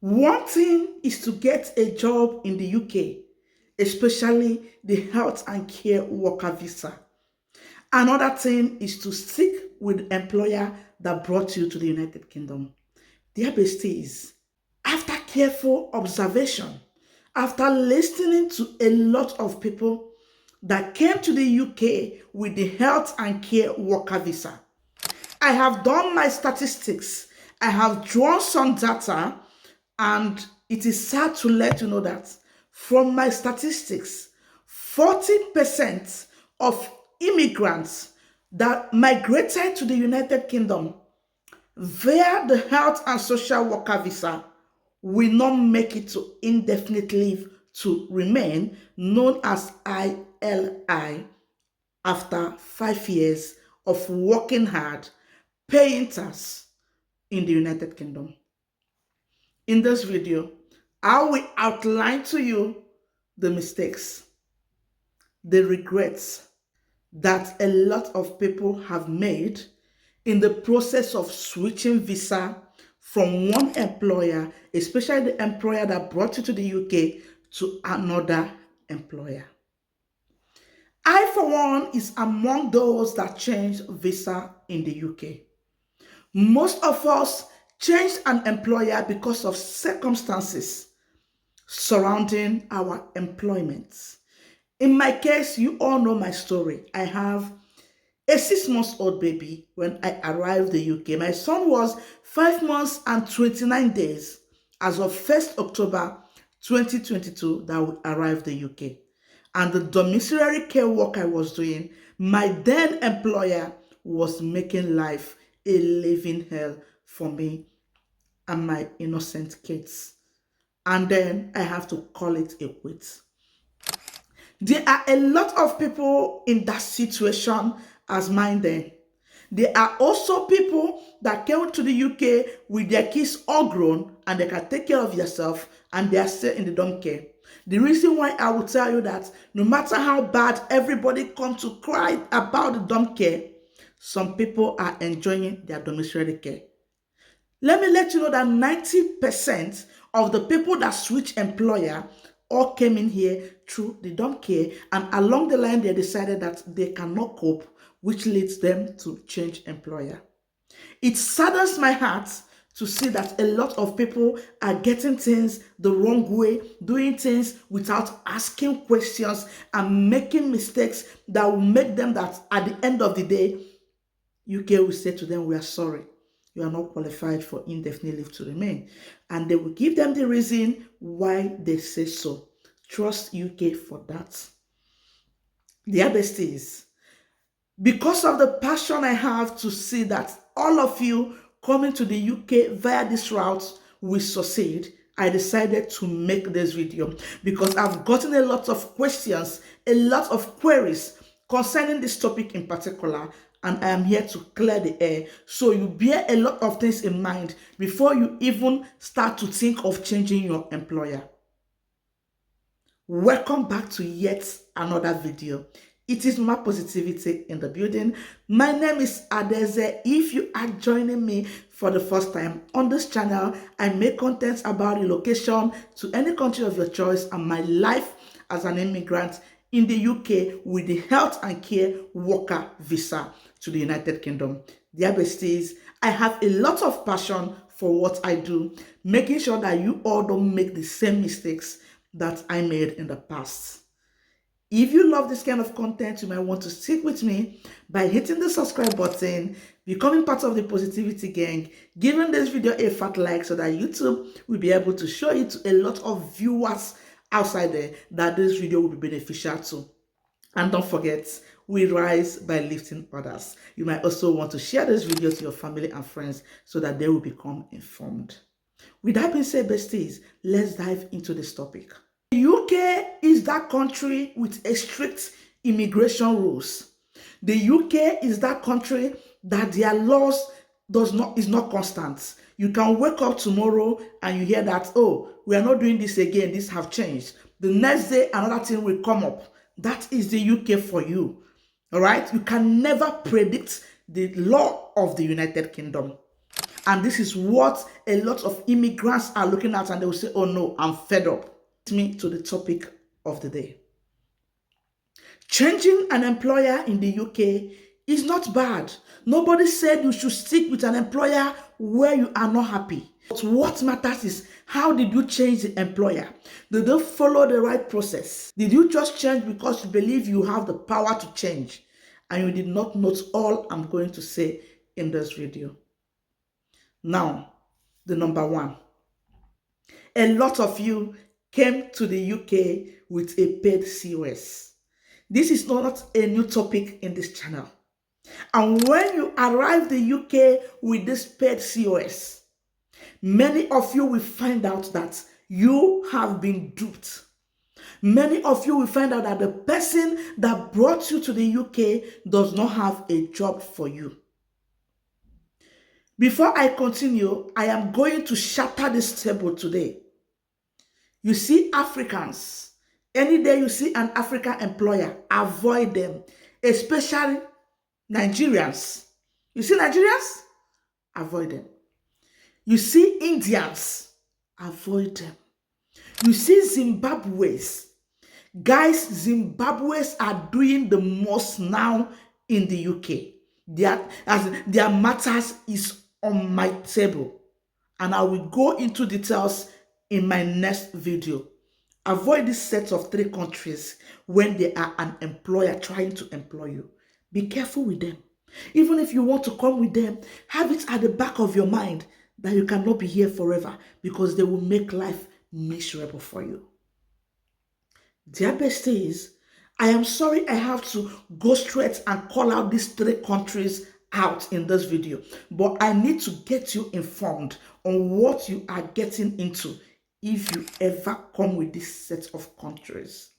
One thing is to get a job in the UK, especially the health and care worker visa. Another thing is to stick with the employer that brought you to the United Kingdom. Dear besties, after careful observation, after listening to a lot of people that came to the UK with the health and care worker visa, I have done my statistics. I have drawn some data, and it is sad to let you know that from my statistics, 40% of immigrants that migrated to the United Kingdom via the health and social worker visa will not make it to indefinite leave to remain, known as ILI, after 5 years of working hard, paying tax in the United Kingdom. In this video, I will outline to you the mistakes, the regrets that a lot of people have made in the process of switching visa from one employer, especially the employer that brought you to the UK, to another employer. I, for one, is among those that changed visa in the UK. Most of us changed an employer because of circumstances surrounding our employment. In my case, you all know my story. I have a 6-month-old baby when I arrived the UK. My son was 5 months and 29 days as of 1st October 2022 that we arrived the UK. And the domiciliary care work I was doing, my then employer was making life a living hell for me and my innocent kids. And then I have to call it a quit. There are a lot of people in that situation as mine then. There are also people that came to the UK with their kids all grown and they can take care of themselves and they are still in the dorm care. The reason why I will tell you that no matter how bad everybody comes to cry about the dorm care, some people are enjoying their domiciliary care. Let me let you know that 90% of the people that switch employer all came in here through the dorm care, and along the line they decided that they cannot cope, which leads them to change employer. It saddens my heart to see that a lot of people are getting things the wrong way, doing things without asking questions and making mistakes that will make them that at the end of the day, UK will say to them, we are sorry. You are not qualified for indefinite leave to remain. And they will give them the reason why they say so. Trust UK for that. Dear besties, because of the passion I have to see that all of you coming to the UK via this route will succeed, I decided to make this video because I've gotten a lot of questions, a lot of queries concerning this topic in particular, and I am here to clear the air so you bear a lot of things in mind before you even start to think of changing your employer. Welcome back to yet another video. It is my positivity in the building. My name is Adeze. If you are joining me for the first time on this channel, I make content about relocation to any country of your choice and my life as an immigrant in the UK with the health and care worker visa to the United Kingdom. Dear besties, I have a lot of passion for what I do, making sure that you all don't make the same mistakes that I made in the past. If you love this kind of content, you might want to stick with me by hitting the subscribe button, becoming part of the positivity gang, giving this video a fat like so that YouTube will be able to show it to a lot of viewers outside there that this video will be beneficial to. And don't forget, we rise by lifting others. You might also want to share this video to your family and friends so that they will become informed. With that being said, besties, let's dive into this topic. The UK is that country with a strict immigration rules. The UK is that country that their laws is not constant. You can wake up tomorrow and you hear that, oh, we are not doing this again, this have changed. The next day, another thing will come up. That is the UK for you. All right? You can never predict the law of the United Kingdom. And this is what a lot of immigrants are looking at, and they will say, oh no, I'm fed up. Me to the topic of the day. Changing an employer in the UK is not bad. Nobody said you should stick with an employer where you are not happy. But what matters is, how did you change the employer? Did you follow the right process? Did you just change because you believe you have the power to change and you did not note all I'm going to say in this video? Now, the number one. A lot of you came to the UK with a paid COS. This is not a new topic in this channel. And when you arrive the UK with this paid COS, many of you will find out that you have been duped. Many of you will find out that the person that brought you to the UK does not have a job for you. Before I continue, I am going to shatter this table today. You see Africans, any day you see an African employer, avoid them, especially Nigerians. You see Nigerians? Avoid them. You see Indians? Avoid them. You see Zimbabweans. Guys, Zimbabweans are doing the most now in the UK. Their matters is on my table, and I will go into details in my next video. Avoid this set of 3 countries when they are an employer trying to employ you. Be careful with them. Even if you want to come with them, have it at the back of your mind that you cannot be here forever, because they will make life miserable for you. Dear besties, I am sorry I have to go straight and call out these 3 countries out in this video, but I need to get you informed on what you are getting into if you ever come with this set of countries.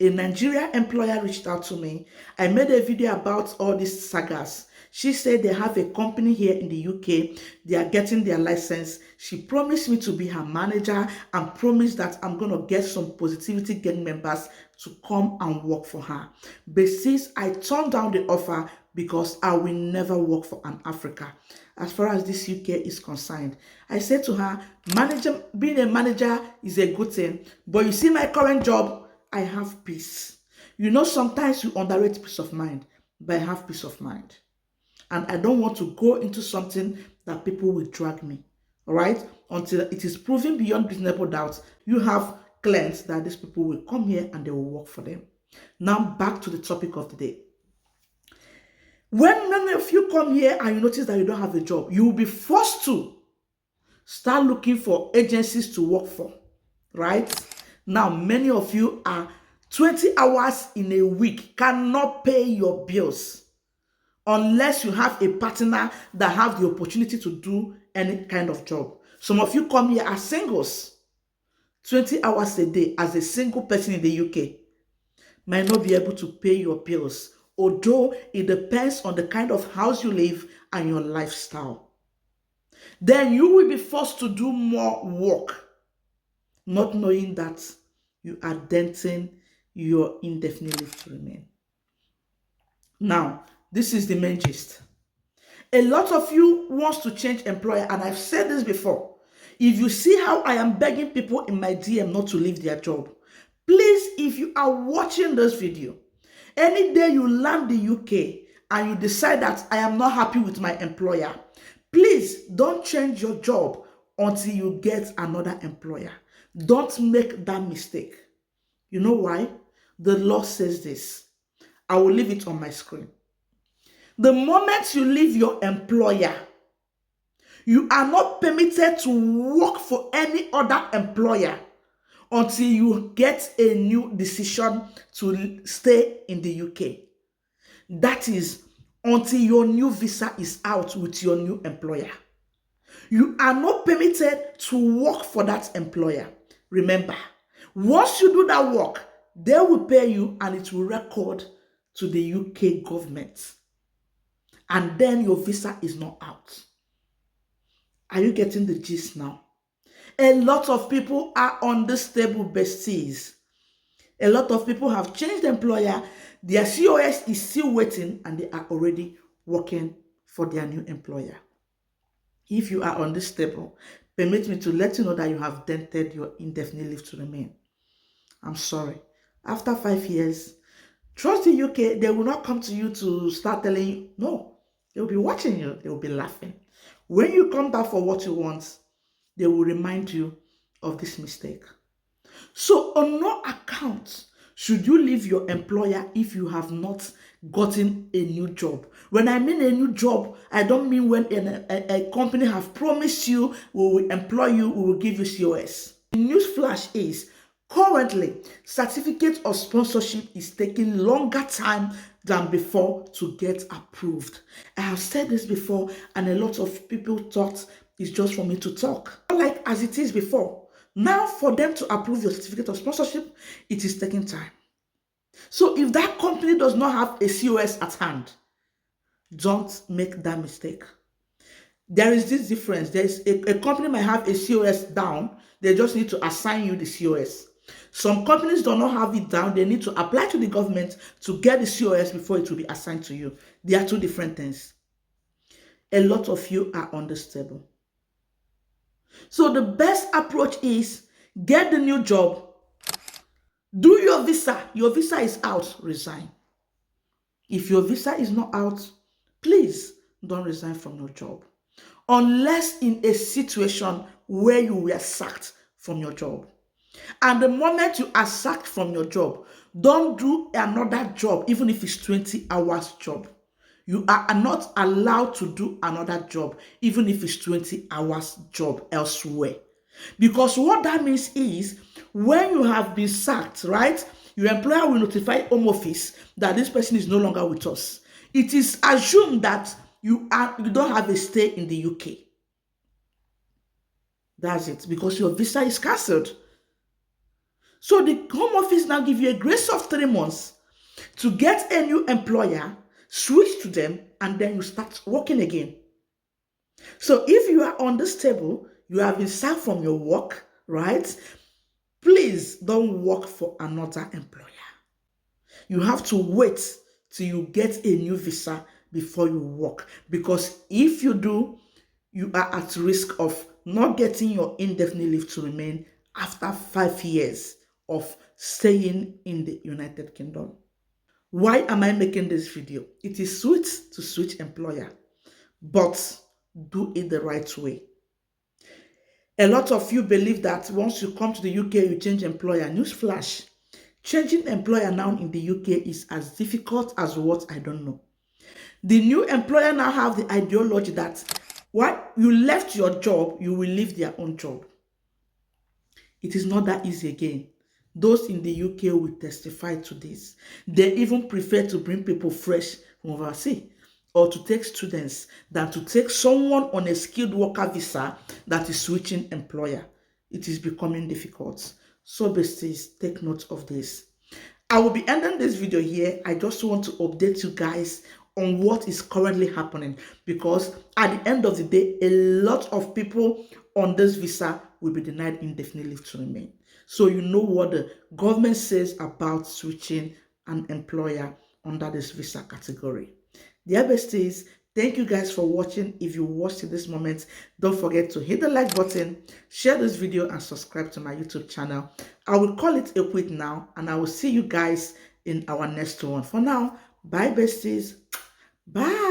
A Nigerian employer reached out to me. I made a video about all these sagas. She said they have a company here in the UK. They are getting their license. She promised me to be her manager and promised that I'm going to get some Positivity Gang members to come and work for her. But since I turned down the offer because I will never work for an Africa as far as this UK is concerned. I said to her, being a manager is a good thing, but you see my current job, I have peace. You know, sometimes you underrate peace of mind, but I have peace of mind. And I don't want to go into something that people will drag me, all right? Until it is proven beyond reasonable doubt, you have clients that these people will come here and they will work for them. Now back to the topic of the day. When many of you come here and you notice that you don't have a job, you will be forced to start looking for agencies to work for, right? Now, many of you are 20 hours in a week, cannot pay your bills unless you have a partner that have the opportunity to do any kind of job. Some of you come here as singles, 20 hours a day as a single person in the UK, might not be able to pay your bills, although it depends on the kind of house you live and your lifestyle. Then you will be forced to do more work, not knowing that you are denting your indefinite leave to remain. Now, this is the main gist. A lot of you wants to change employer, and I've said this before. If you see how I am begging people in my DM not to leave their job, please, if you are watching this video, any day you land the UK and you decide that I am not happy with my employer, please don't change your job until you get another employer. Don't make that mistake. You know why? The law says this. I will leave it on my screen. The moment you leave your employer, you are not permitted to work for any other employer until you get a new decision to stay in the UK. That is, until your new visa is out with your new employer. You are not permitted to work for that employer. Remember, once you do that work, they will pay you and it will record to the UK government. And then your visa is not out. Are you getting the gist now? A lot of people are unstable besties. A lot of people have changed employer. Their COS is still waiting and they are already working for their new employer. If you are on this table, permit me to let you know that you have dented your indefinite leave to remain. I'm sorry. After 5 years, trust the UK, they will not come to you to start telling you, no. They will be watching you. They will be laughing. When you come back for what you want, they will remind you of this mistake. So on no account should you leave your employer if you have not gotten a new job. When I mean a new job, I don't mean when a company have promised you, we will employ you, we will give you COS. The news flash is currently certificate of sponsorship is taking longer time than before to get approved. I have said this before and a lot of people thought it's just for me to talk. Like as it is before. Now, for them to approve your certificate of sponsorship, it is taking time. So if that company does not have a COS at hand, don't make that mistake. There is this difference. There is a company might have a COS down. They just need to assign you the COS. Some companies do not have it down. They need to apply to the government to get the COS before it will be assigned to you. They are two different things. A lot of you are unstable. So the best approach is get the new job. Do your visa. Your visa is out, resign. If your visa is not out, please don't resign from your job. Unless in a situation where you were sacked from your job. And the moment you are sacked from your job, don't do another job, even if it's 20 hours job. You are not allowed to do another job, even if it's 20 hours job elsewhere. Because what that means is, when you have been sacked, right, your employer will notify home office that this person is no longer with us. It is assumed that you don't have a stay in the UK. That's it, because your visa is cancelled. So the home office now give you a grace of 3 months to get a new employer, switch to them, and then you start working again. So if you are on this table, you have been sacked from your work, right? Please don't work for another employer. You have to wait till you get a new visa before you work. Because if you do, you are at risk of not getting your indefinite leave to remain after 5 years of staying in the United Kingdom. Why am I making this video? It is sweet to switch employer, but do it the right way. A lot of you believe that once you come to the UK, you change employer. Newsflash, changing employer now in the UK is as difficult as what I don't know. The new employer now have the ideology that while you left your job, you will leave their own job. It is not that easy again. Those in the UK will testify to this. They even prefer to bring people fresh from overseas or to take students than to take someone on a skilled worker visa that is switching employer. It is becoming difficult. So besties, take note of this. I will be ending this video here. I just want to update you guys on what is currently happening, because at the end of the day, a lot of people on this visa will be denied indefinite leave to remain. So you know what the government says about switching an employer under this visa category. Dear besties, thank you guys for watching. If you watched to this moment, don't forget to hit the like button, share this video, and subscribe to my YouTube channel. I will call it a quit now, and I will see you guys in our next one. For now, bye besties. Bye.